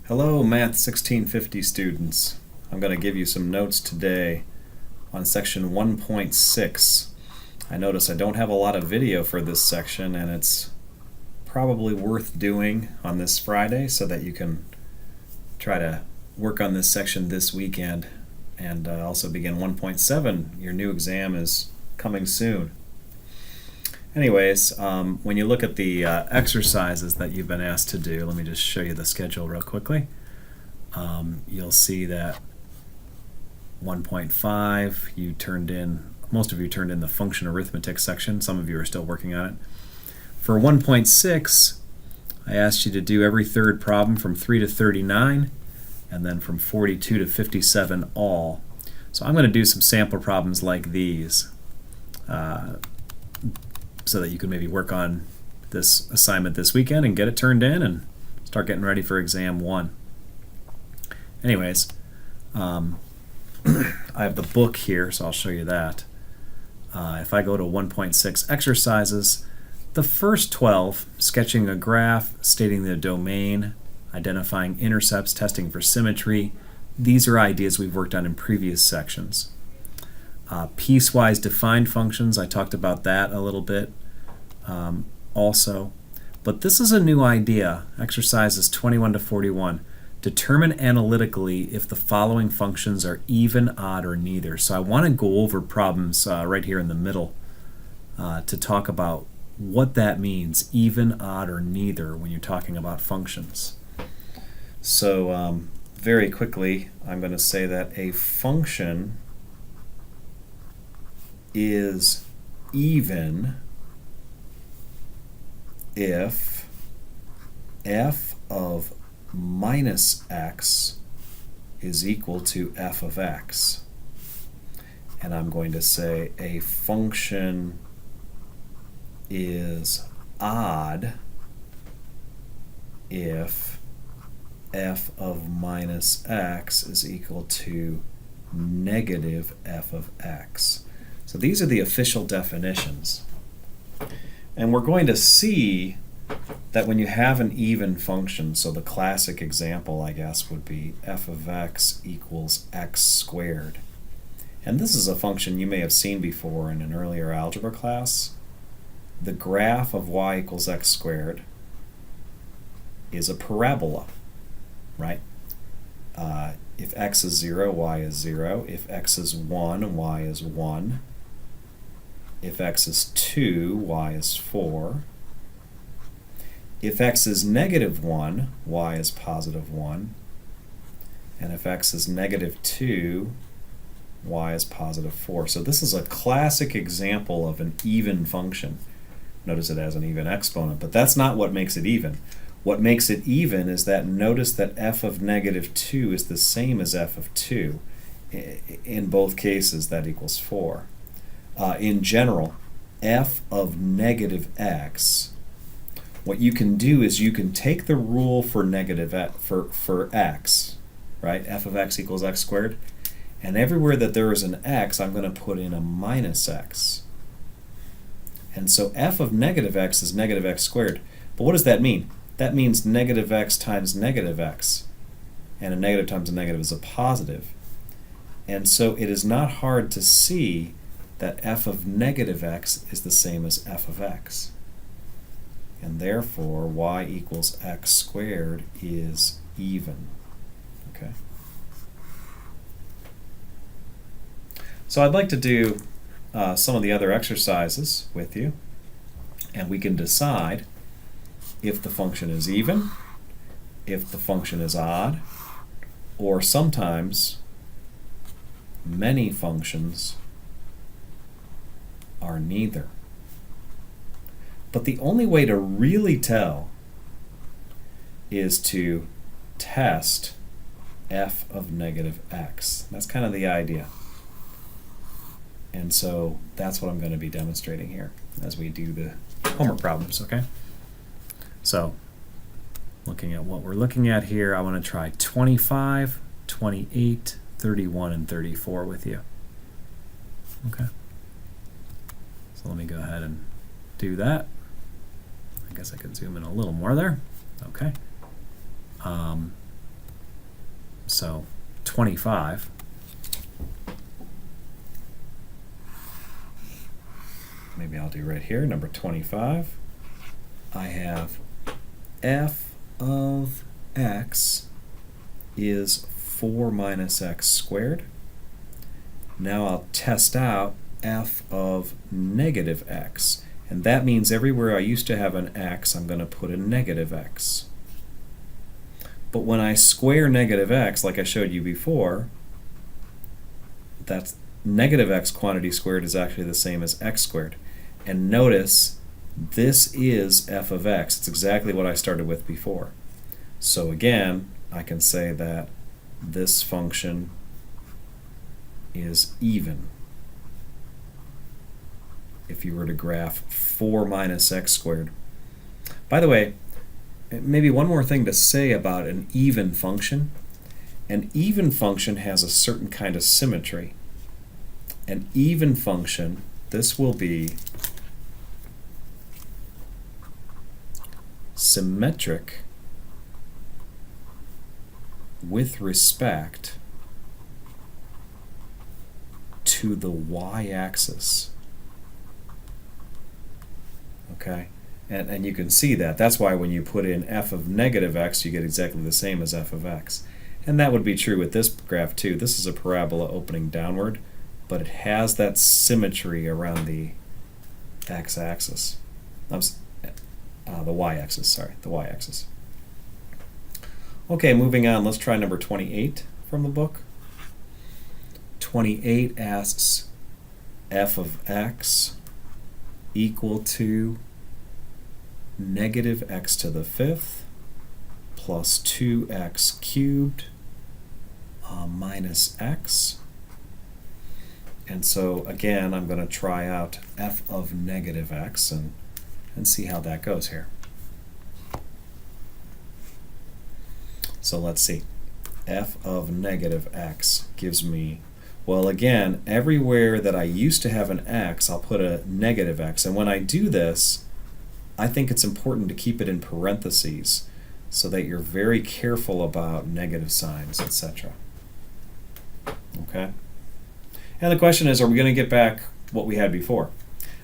Hello, Math 1650 students. I'm going to give you some notes today on section 1.6. I notice I don't have a lot of video for this section, and it's probably worth doing on this Friday so that you can try to work on this section this weekend and also begin 1.7. Your new exam is coming soon. Anyways, when you look at the exercises that you've been asked to do, let me just show you the schedule real quickly. You'll see that 1.5, you turned in, most of you turned in the function arithmetic section. Some of you are still working on it. For 1.6, I asked you to do every third problem from 3 to 39, and then from 42 to 57 all. So I'm going to do some sample problems like these, so that you can maybe work on this assignment this weekend and get it turned in and start getting ready for exam 1. Anyways, I have the book here, so I'll show you that. If I go to 1.6 exercises, the first 12, sketching a graph, stating the domain, identifying intercepts, testing for symmetry, these are ideas we've worked on in previous sections. Piecewise defined functions, I talked about that a little bit also. But this is a new idea, exercises 21 to 41. Determine analytically if the following functions are even, odd, or neither. So I want to go over problems right here in the middle to talk about what that means, even, odd, or neither, when you're talking about functions. So very quickly, I'm going to say that a function is even if f of minus x is equal to f of x. And I'm going to say a function is odd if f of minus x is equal to negative f of x. So these are the official definitions. And we're going to see that when you have an even function, so the classic example, I guess, would be f of x equals x squared. And this is a function you may have seen before in an earlier algebra class. The graph of y equals x squared is a parabola, right? If x is 0, y is 0. If x is 1, y is 1. If x is 2, y is 4. If x is negative 1, y is positive 1. And if x is negative 2, y is positive 4. So this is a classic example of an even function. Notice it has an even exponent, but that's not what makes it even. What makes it even is that notice that f of negative 2 is the same as f of 2. In both cases, that equals 4. In general, f of negative x, what you can do is you can take the rule for negative for x, right? F of x equals x squared. And everywhere that there is an x, I'm going to put in a minus x. And so f of negative x is negative x squared. But what does that mean? That means negative x times negative x. And a negative times a negative is a positive. And so it is not hard to see that f of negative x is the same as f of x. And therefore, y equals x squared is even. Okay. So I'd like to do some of the other exercises with you, and we can decide if the function is even, if the function is odd, or sometimes many functions are neither. But the only way to really tell is to test f of negative x. That's kind of the idea. And so that's what I'm going to be demonstrating here as we do the homework problems, okay? So looking at what we're looking at here, I want to try 25, 28, 31, and 34 with you. Okay. So let me go ahead and do that. I guess I could zoom in a little more there. Okay. So 25 maybe I'll do right here, number 25. I have f of x is 4 minus x squared. Now I'll test out f of negative x. And that means everywhere I used to have an x, I'm going to put a negative x. But when I square negative x, like I showed you before, that's negative x quantity squared is actually the same as x squared. And notice, this is f of x. It's exactly what I started with before. So again, I can say that this function is even. If you were to graph 4 minus x squared. By the way, maybe one more thing to say about an even function. An even function has a certain kind of symmetry. An even function, this will be symmetric with respect to the y-axis. Okay? And you can see that. That's why when you put in f of negative x, you get exactly the same as f of x. And that would be true with this graph too. This is a parabola opening downward, but it has that symmetry around the x-axis. The y-axis, sorry, the y-axis. Okay, moving on, let's try number 28 from the book. 28 asks f of x equal to negative x to the fifth plus 2x cubed minus x. And so again, I'm going to try out f of negative x and see how that goes here. So let's see. F of negative x gives me, well again, everywhere that I used to have an x, I'll put a negative x. And when I do this, I think it's important to keep it in parentheses so that you're very careful about negative signs, etc. Okay? And the question is, are we going to get back what we had before?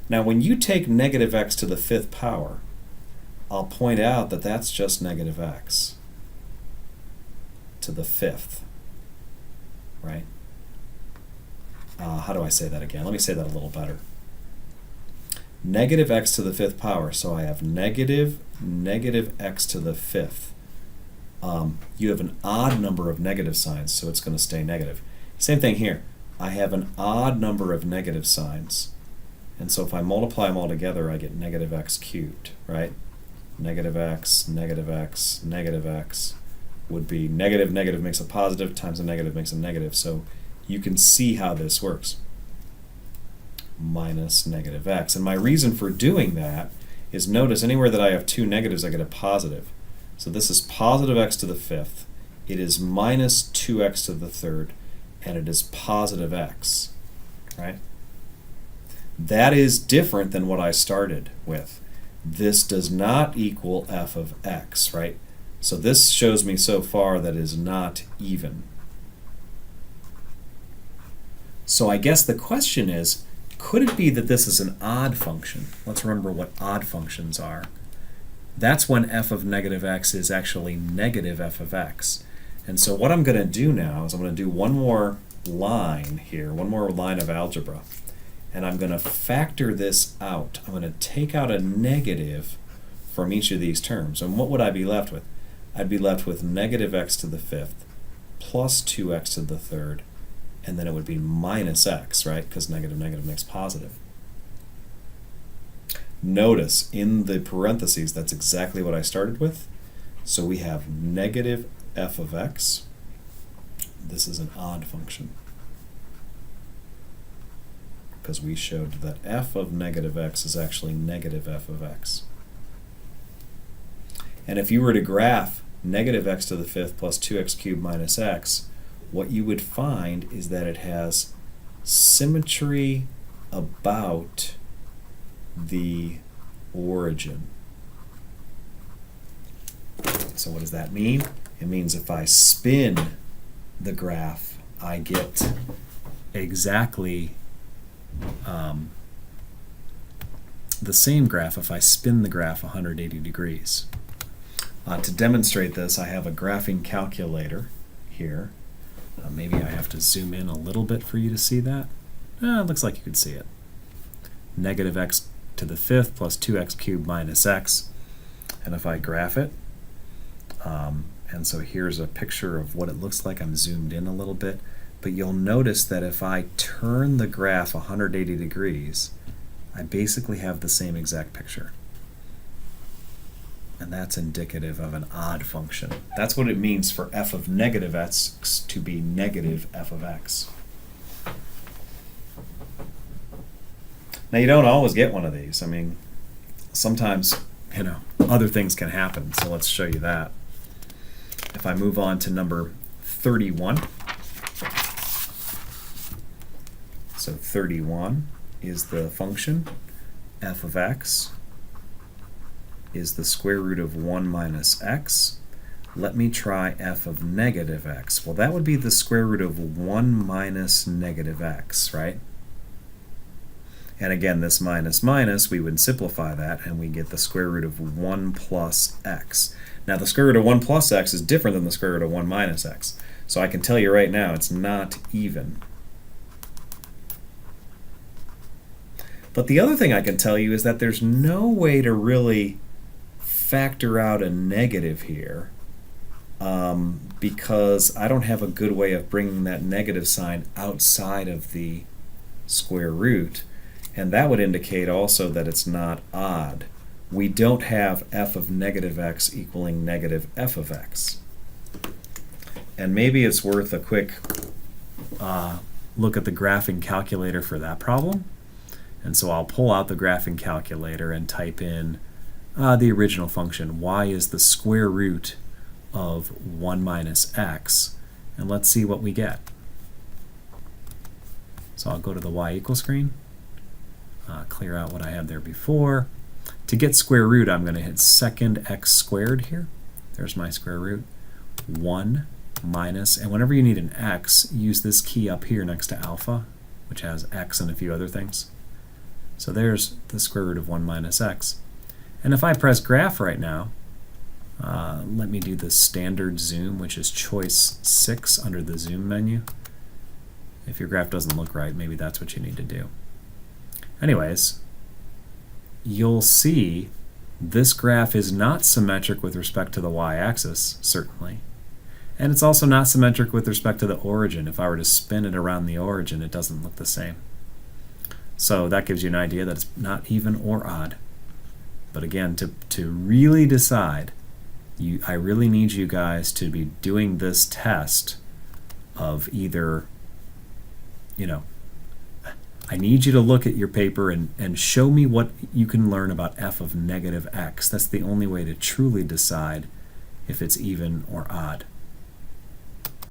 Now, when you take negative x to the fifth power, I'll point out that that's just negative x to the fifth, right? How do I say that again? Let me say that a little better. Negative x to the fifth power, so I have negative x to the fifth. You have an odd number of negative signs, so it's going to stay negative. Same thing here. I have an odd number of negative signs, and so if I multiply them all together, I get negative x cubed, right? Negative x, negative x, negative x would be negative makes a positive times a negative makes a negative. So you can see how this works. Minus negative x. And my reason for doing that is, notice anywhere that I have two negatives, I get a positive. So this is positive x to the fifth. It is minus 2x to the third. And it is positive x, right? That is different than what I started with. This does not equal f of x, right? So this shows me so far that it is not even. So I guess the question is, could it be that this is an odd function? Let's remember what odd functions are. That's when f of negative x is actually negative f of x. And so what I'm going to do now is I'm going to do one more line here, one more line of algebra. And I'm going to factor this out. I'm going to take out a negative from each of these terms. And what would I be left with? I'd be left with negative x to the fifth plus 2x to the third, and then it would be minus x, right? Because negative makes positive. Notice in the parentheses, that's exactly what I started with. So we have negative f of x. This is an odd function, because we showed that f of negative x is actually negative f of x. And if you were to graph negative x to the fifth plus 2x cubed minus x, what you would find is that it has symmetry about the origin. So what does that mean? It means if I spin the graph, I get exactly the same graph if I spin the graph 180 degrees. To demonstrate this, I have a graphing calculator here. Maybe I have to zoom in a little bit for you to see that. It looks like you could see it. Negative x to the fifth plus 2x cubed minus x. And if I graph it, and so here's a picture of what it looks like. I'm zoomed in a little bit. But you'll notice that if I turn the graph 180 degrees, I basically have the same exact picture. And that's indicative of an odd function. That's what it means for f of negative x to be negative f of x. Now you don't always get one of these. I mean, sometimes, other things can happen. So let's show you that. If I move on to number 31. So 31 is the function f of x is the square root of 1 minus x. Let me try f of negative x. Well, that would be the square root of 1 minus negative x, right? And again, this minus minus, we would simplify that, and we get the square root of 1 plus x. Now, the square root of 1 plus x is different than the square root of 1 minus x. So I can tell you right now, it's not even. But the other thing I can tell you is that there's no way to really factor out a negative here because I don't have a good way of bringing that negative sign outside of the square root. And that would indicate also that it's not odd. We don't have f of negative x equaling negative f of x. And maybe it's worth a quick look at the graphing calculator for that problem. And so I'll pull out the graphing calculator and type in the original function. Y is the square root of 1 minus x. And let's see what we get. So I'll go to the y equal screen, clear out what I had there before. To get square root, I'm going to hit second x squared here. There's my square root. 1 minus, and whenever you need an x, use this key up here next to alpha, which has x and a few other things. So there's the square root of 1 minus x. And if I press graph right now, let me do the standard zoom, which is choice 6 under the zoom menu. If your graph doesn't look right, maybe that's what you need to do. Anyways, you'll see this graph is not symmetric with respect to the y-axis, certainly. And it's also not symmetric with respect to the origin. If I were to spin it around the origin, it doesn't look the same. So that gives you an idea that it's not even or odd. But again, to really decide, I really need you guys to be doing this test of either, I need you to look at your paper and show me what you can learn about f of negative x. That's the only way to truly decide if it's even or odd.